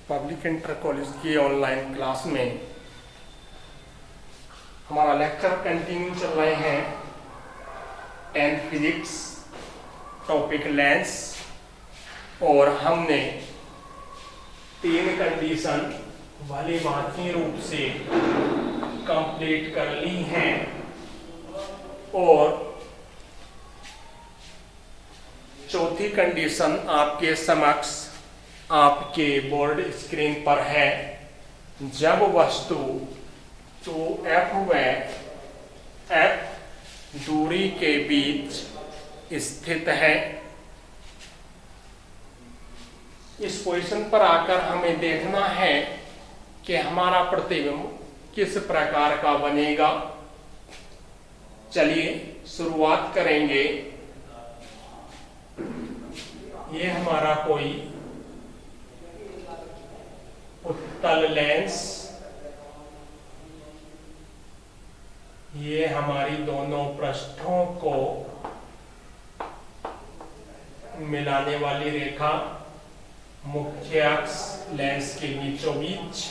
Public inter college की online class में हमारा लेक्चर कंटिन्यू चल रहे हैं। 10th फिजिक्स टॉपिक लेंस, और हमने 3 कंडीशन भली भांति रूप से कंप्लीट कर ली हैं और चौथी कंडीशन आपके समक्ष आपके बोर्ड स्क्रीन पर है। जब वस्तु 2f व f दूरी के बीच स्थित है, इस पोजीशन पर आकर हमें देखना है कि हमारा प्रतिबिंब किस प्रकार का बनेगा। चलिए शुरुआत करेंगे। ये हमारा कोई उत्तल लेंस, ये हमारी दोनों पृष्ठों को मिलाने वाली रेखा मुख्य अक्ष लेंस के बीचों बीच।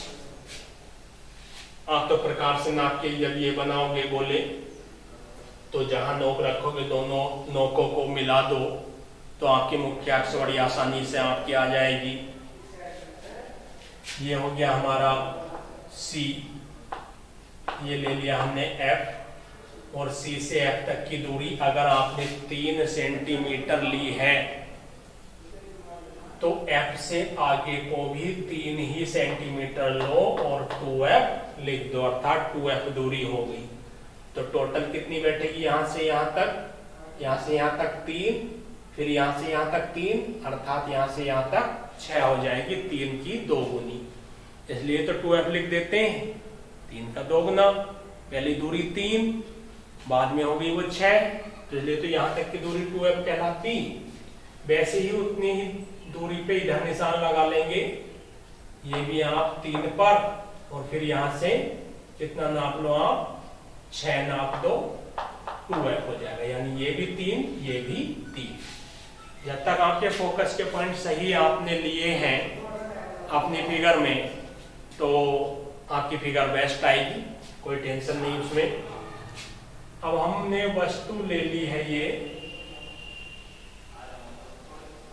आप तो प्रकार से नाप के जब ये बनाओगे गोले, तो जहां नोक रखोगे दोनों नोकों को मिला दो तो आपकी मुख्य अक्ष बड़ी आसानी से आपकी आ जाएगी। ये हो गया हमारा C, ये ले लिया हमने F, और C से F तक की दूरी अगर आपने 3 सेंटीमीटर ली है तो F से आगे को भी 3 ही सेंटीमीटर लो और 2F लिख दो, अर्थात 2F दूरी होगी। तो टोटल कितनी बैठेगी? यहां से यहां तक, यहां से यहां तक 3, फिर यहां से यहां तक 3, अर्थात यहां से यहां तक 6 हो जाएगी, 3 की 2 गुनी। इसलिए तो 2f लिख देते हैं, 3 का 2 गुना। पहली दूरी 3, बाद में हो गई वो 6, तो इसलिए तो यहां तक की दूरी 2f कहलाती। वैसे ही उतनी ही दूरी पे इधर निशान लगा लेंगे, ये भी आप 3 पर, और फिर यहां से कितना नाप लो आप? 6 नाप दो, 2f हो जाएगा। यानी ये भी 3, ये भी 3। जब तक आपके फोकस के पॉइंट सही आपने लिए हैं अपनी फिगर में, तो आपकी फिगर बेस्ट आएगी, कोई टेंशन नहीं उसमें। अब हमने वस्तु ले ली है ये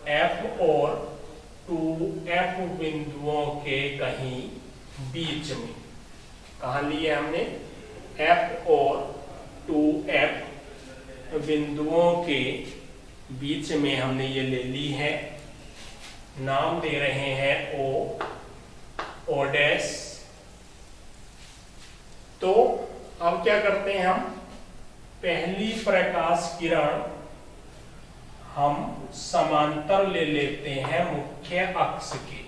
F और 2F बिंदुओं के कहीं बीच में। कहाँ लिए हमने? F और 2F बिंदुओं के बीच में हमने ये ले ली है। नाम दे रहे हैं O डैश। तो अब क्या करते हैं हम? पहली प्रकाश किरण हम समांतर ले लेते हैं मुख्य अक्ष के।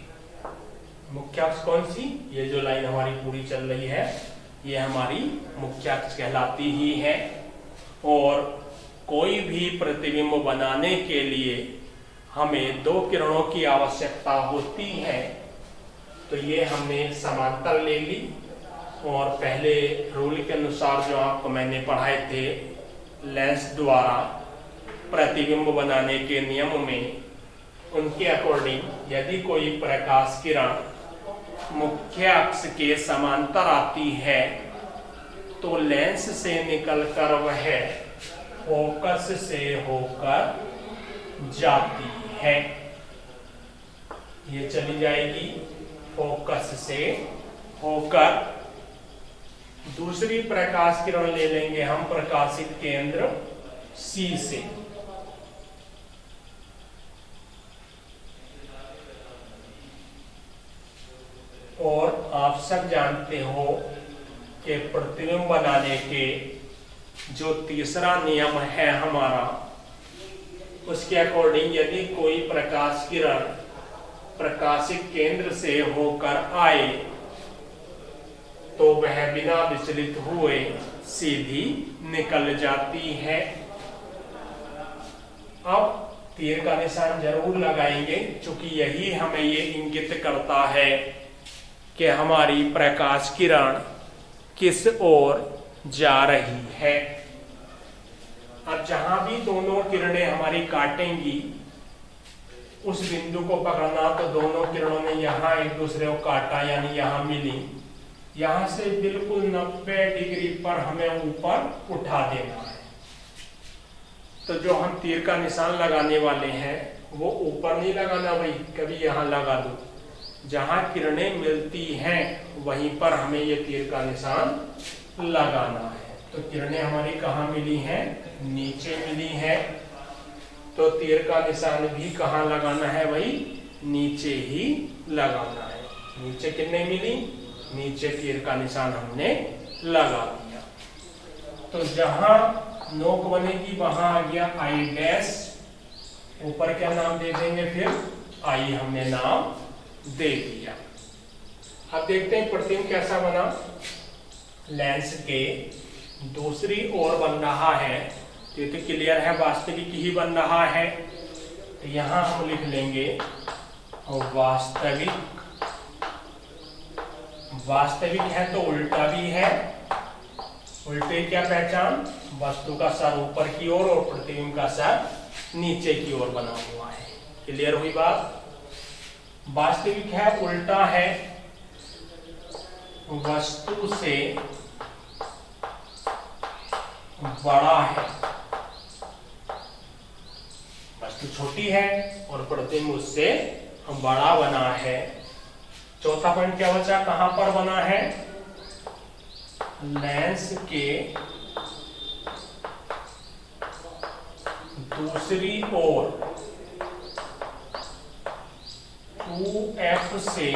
मुख्य अक्ष कौन सी? ये जो लाइन हमारी पूरी चल रही है, ये हमारी मुख्य अक्ष कहलाती ही है। और कोई भी प्रतिबिंब बनाने के लिए हमें 2 किरणों की आवश्यकता होती है, तो ये हमने समांतर ले ली। और पहले रूल के अनुसार जो आपको मैंने पढ़ाए थे लेंस द्वारा प्रतिबिंब बनाने के नियम में, उनके अकॉर्डिंग यदि कोई प्रकाश किरण मुख्य अक्ष के समांतर आती है तो लेंस से निकलकर वह फोकस से होकर जाती है। ये चली जाएगी फोकस से होकर। दूसरी प्रकाश किरण ले लेंगे हम प्रकाशित केंद्र C से। और आप सब जानते हो कि प्रतिबिंब बनाने के जो तीसरा नियम है हमारा, उसके अकॉर्डिंग यदि कोई प्रकाश किरण प्रकाशित केंद्र से होकर आए तो वह बिना विचलित हुए सीधी निकल जाती है। अब तीर का निशान जरूर लगाएंगे, क्योंकि यही हमें ये इंगित करता है कि हमारी प्रकाश किरण किस ओर जा रही है। अब जहां भी दोनों किरणें हमारी काटेंगी उस बिंदु को पकड़ना, तो दोनों किरणों ने यहाँ एक दूसरे को काटा यानी यहाँ मिली, यहाँ से बिल्कुल 90 डिग्री पर हमें ऊपर उठा देना है। तो जो हम तीर का निशान लगाने वाले हैं वो ऊपर नहीं लगाना, वही कभी यहाँ लगा दो, जहाँ किरणें मिलती हैं वहीं पर हमें ये तीर का निशान लगाना है। तो किरणें हमारी कहाँ मिली हैं? नीचे मिली हैं, तो तीर का निशान भी कहाँ लगाना है? वही नीचे ही लगाना है। नीचे कितने मिली? नीचे तीर का निशान हमने लगा दिया। तो जहां नोक बनेगी वहां आ गया आई डैश, ऊपर क्या नाम दे देंगे? फिर आई हमने नाम दे दिया। अब देखते हैं प्रतिबिंब कैसा बना। लेंस के दूसरी ओर बन रहा है, तो ये तो क्लियर है वास्तविक ही बन रहा है, तो यहां हम लिख लेंगे वास्तविक। वास्तविक है तो उल्टा भी है, उल्टे क्या पहचान? वस्तु का सर ऊपर की ओर और प्रतिबिंब का सर नीचे की ओर बना हुआ है। क्लियर हुई बात? वास्तविक है, उल्टा है, वस्तु से बड़ा है, वस्तु छोटी है और प्रतिबिंब उससे बड़ा बना है। चौथा पॉइंट क्या बचा? कहां पर बना है? लेंस के दूसरी ओर 2f से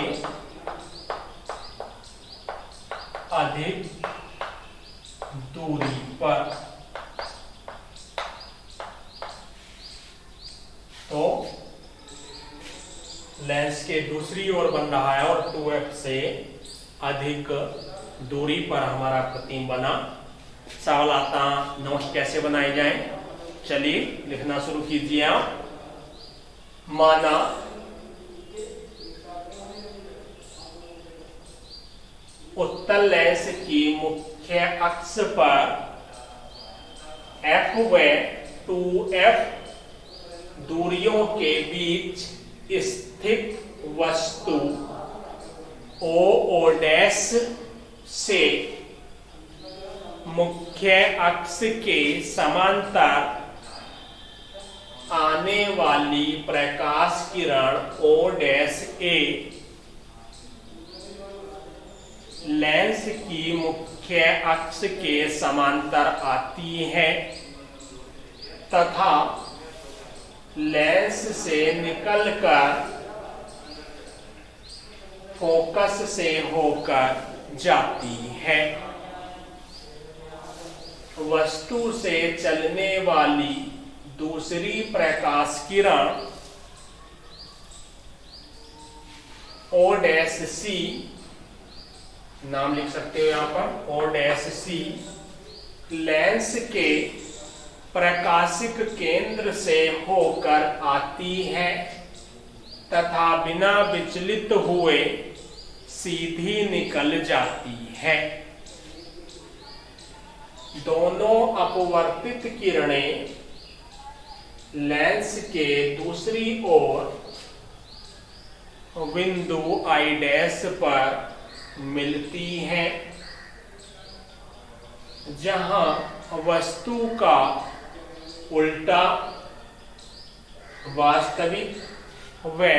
अधिक दूरी पर। तो लेंस के दूसरी ओर बन रहा है और 2f से अधिक दूरी पर हमारा प्रतिबिंब बना। सवाल आता नोट कैसे बनाए जाएं? चलिए लिखना शुरू कीजिए आप। माना उत्तल लेंस की मुख्य अक्ष पर f व 2f दूरियों के बीच स्थित वस्तु o डैश से मुख्य अक्ष के समांतर आने वाली प्रकाश किरण o डैश a लेंस की मुख्य अक्ष के समांतर आती है तथा लेंस से निकलकर फोकस से होकर जाती है। वस्तु से चलने वाली दूसरी प्रकाश किरण O डैश C, नाम लिख सकते हो यहां पर O डैश C, लेंस के प्रकाशिक केंद्र से होकर आती है तथा बिना विचलित हुए सीधी निकल जाती है। दोनों अपवर्तित किरणें लेंस के दूसरी ओर बिंदु I डैश पर मिलती हैं, जहां वस्तु का उल्टा वास्तविक व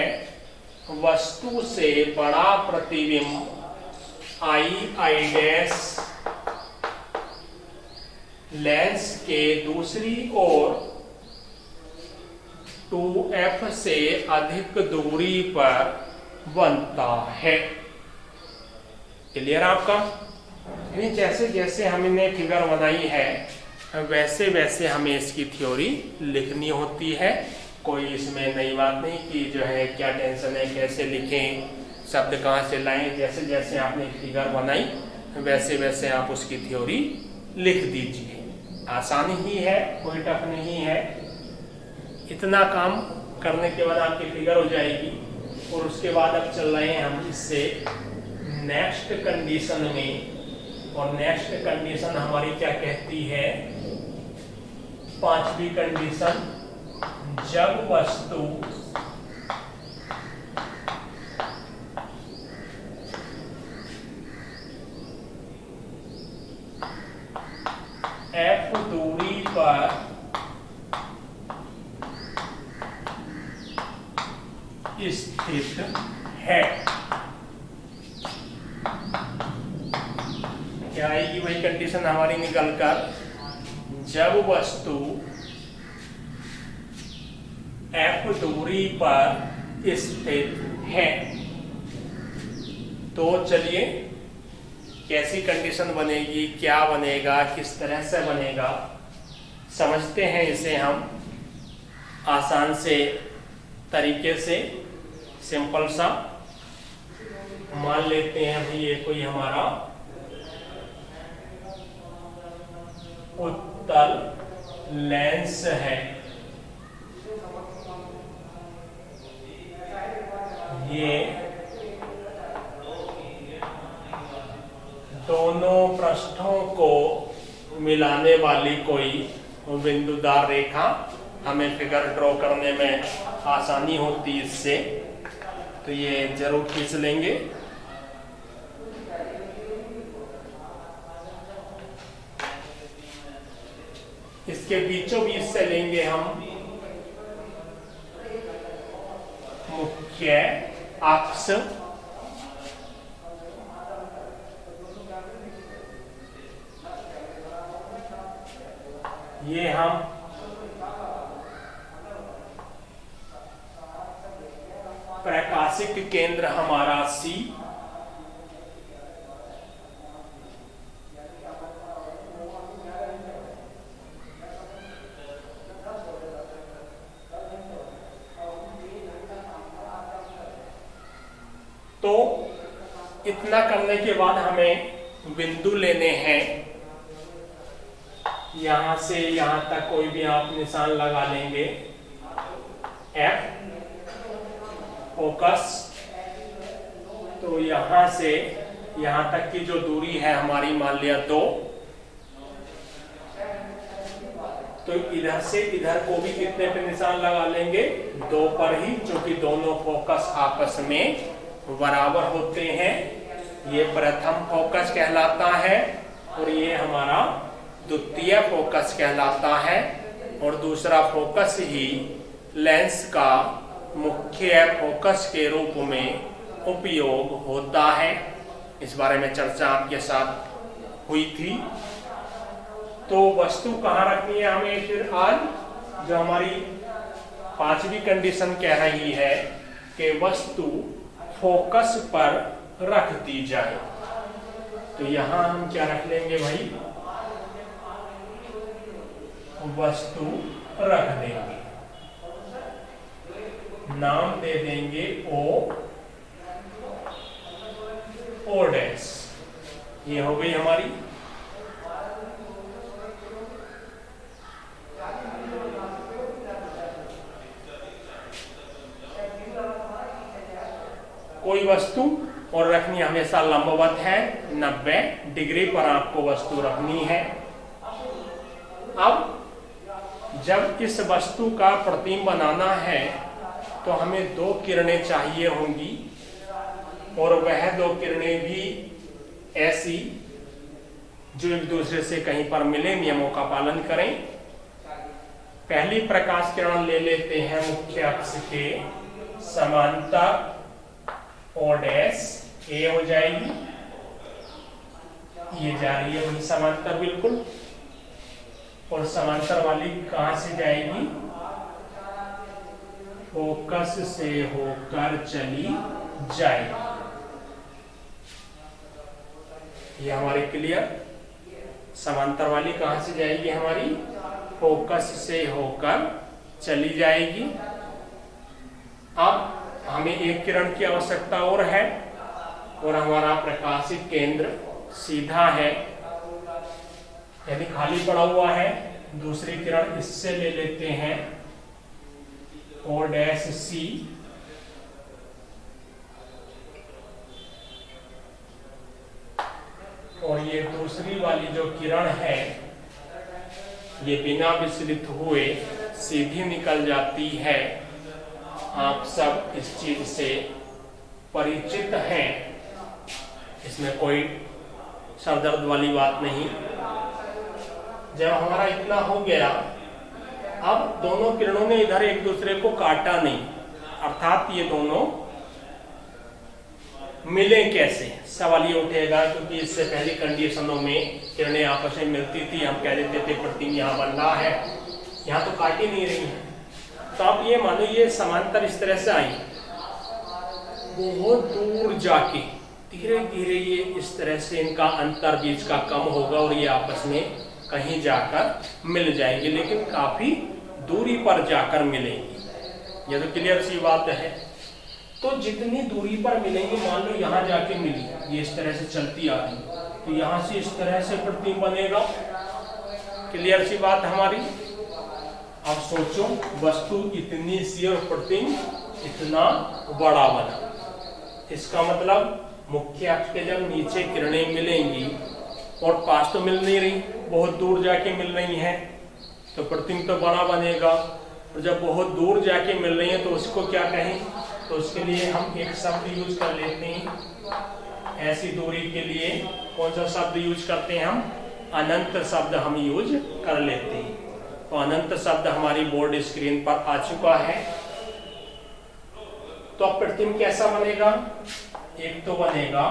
वस्तु से बड़ा प्रतिबिंब I डैश लेंस के दूसरी ओर 2f से अधिक दूरी पर बनता है। क्लियर आपका? जैसे जैसे हमने फिगर बनाई है वैसे वैसे हमें इसकी थ्योरी लिखनी होती है। कोई इसमें नई बात नहीं कि जो है क्या टेंशन है, कैसे लिखें, शब्द कहाँ से लाएं। जैसे जैसे आपने फिगर बनाई वैसे वैसे आप उसकी थ्योरी लिख दीजिए। आसानी ही है, कोई टफ नहीं है। इतना काम करने के बाद आपकी फिगर हो जाएगी। और उसके बाद अब चल रहे हैं हम इससे नेक्स्ट कंडीशन में। और नेक्स्ट कंडीशन हमारी क्या कहती है? पांचवी कंडीशन, जब वस्तु स्थित है। क्या आएगी वही कंडीशन हमारी निकलकर, जब वस्तु F दूरी पर स्थित है। तो चलिए कैसी कंडीशन बनेगी, क्या बनेगा, किस तरह से बनेगा, समझते हैं इसे हम आसान से तरीके से। सिंपल सा मान लेते हैं भाई ये कोई हमारा उत्तल लेंस है। ये दोनों पृष्ठों को मिलाने वाली कोई बिंदुदार रेखा, हमें फिगर ड्रॉ करने में आसानी होती है इससे, तो ये जरूर खींच लेंगे। इसके बीचों बीच से लेंगे हम मुख्य अक्ष, ये हम प्रकाशिक केंद्र हमारा C, तो इतना करने के बाद हमें बिंदु लेने हैं। यहां से यहां तक कोई भी आप निशान लगा लेंगे। F फोकस, तो यहां से यहां तक की जो दूरी है हमारी मान लिया 2, तो इधर से इधर को भी कितने पे निशान लगा लेंगे, 2 पर ही, जो कि दोनों फोकस आपस में बराबर होते हैं। ये प्रथम फोकस कहलाता है और ये हमारा द्वितीय फोकस कहलाता है, और दूसरा फोकस ही लेंस का मुख्य फोकस के रूप में उपयोग होता है। इस बारे में चर्चा आपके साथ हुई थी। तो वस्तु कहाँ रखनी है हमें फिर आज, जो हमारी 5वीं कंडीशन कह रही है कि वस्तु फोकस पर रख दी जाए। तो यहां हम क्या रख लेंगे भाई, वस्तु रख देंगे, नाम दे देंगे O डैश। ये हो गई हमारी। कोई वस्तु और रखनी हमेशा लंबवत है, 90 डिग्री पर आपको वस्तु रखनी है। अब जब इस वस्तु का प्रतिबिंब बनाना है तो हमें 2 किरणें चाहिए होंगी, और वह 2 किरणें भी ऐसी जो एक दूसरे से कहीं पर मिले, नियमों का पालन करें। पहली प्रकाश किरण ले लेते हैं मुख्य अक्ष के समांतर, O डैश ए हो जाएगी। ये जा रही है वही समांतर बिल्कुल, और समांतर वाली कहां से जाएगी, फोकस से होकर चली जाएगी। ये हमारी क्लियर। समांतर वाली कहां से जाएगी हमारी, फोकस से होकर चली जाएगी। अब हमें एक किरण की आवश्यकता और है, और हमारा प्रकाशिक केंद्र सीधा है, यानी खाली पड़ा हुआ है। दूसरी किरण इससे ले लेते हैं, O डैश C, और ये दूसरी वाली जो किरण है ये बिना विचलित हुए सीधी निकल जाती है। आप सब इस चीज से परिचित हैं, इसमें कोई सरदर्द वाली बात नहीं। जब हमारा इतना हो गया, अब दोनों किरणों ने इधर एक दूसरे को काटा नहीं, अर्थात ये दोनों मिले कैसे, सवाल ये उठेगा, क्योंकि इससे पहली कंडीशनों में किरणें आपस में मिलती थी, हम कह देते थे प्रतिबिंब यहाँ बन रहा है, यहाँ तो काट ही नहीं रही है। तो आप ये मानो ये समांतर इस तरह से आई, बहुत दूर जाके धीरे धीरे ये इस तरह से इनका अंतर बीच का कम होगा और ये आपस में कहीं जाकर मिल जाएंगे, लेकिन काफी दूरी पर जाकर मिलेंगी। ये तो क्लियर सी बात है। तो जितनी दूरी पर मिलेंगे, मान लो यहाँ जाके मिली, ये इस तरह से चलती आ रही, तो यहाँ से इस तरह से प्रतिबिंब बनेगा। क्लियर सी बात हमारी। अब सोचो, वस्तु इतनी सी और प्रतिबिंब इतना बड़ा बना, इसका मतलब मुख्य अक्ष के जब नीचे किरणें मिलेंगी और पास तो मिल नहीं रही, बहुत दूर जाके मिल रही हैं, तो प्रतिबिंब तो बड़ा बनेगा। और जब बहुत दूर जाके मिल रही है तो उसको क्या कहें, तो उसके लिए हम एक शब्द यूज कर लेते हैं। ऐसी दूरी के लिए कौन सा शब्द यूज करते हैं हम, अनंत शब्द हम यूज कर लेते हैं। तो अनंत शब्द हमारी बोर्ड स्क्रीन पर आ चुका है। तो अब प्रतिबिंब कैसा बनेगा, एक तो बनेगा